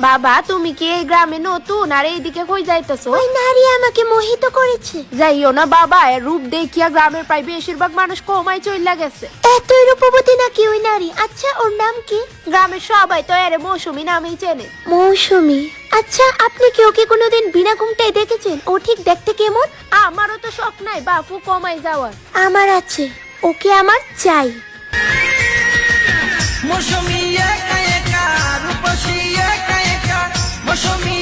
বাবা তুমি কি এই গ্রামে নতুন আর এইদিকে কই যাইতেছো? ওই নারী আমাকে মোহিত করেছে। যাইও না বাবা, এর রূপ দেখিয়া গ্রামের প্রায় বেশিরভাগ মানুষ কমাই চইলা গেছে। এতই রূপবতী নাকি ওই নারী? আচ্ছা ওর নাম কি? গ্রামের সবাই তো এর মৌসুমী নামেই চেনে। মৌসুমী? আচ্ছা আপনি কি ওকে কোনোদিন বিনা ঘুমটায় দেখেছেন? ও ঠিক দেখতে কেমন? আমারও তো শখ নাই বাপু কমাই যাওয়ার। আমার আছে, ওকে আমার চাই। মৌসুমী একা একা রূপসী একা একা মৌসুমী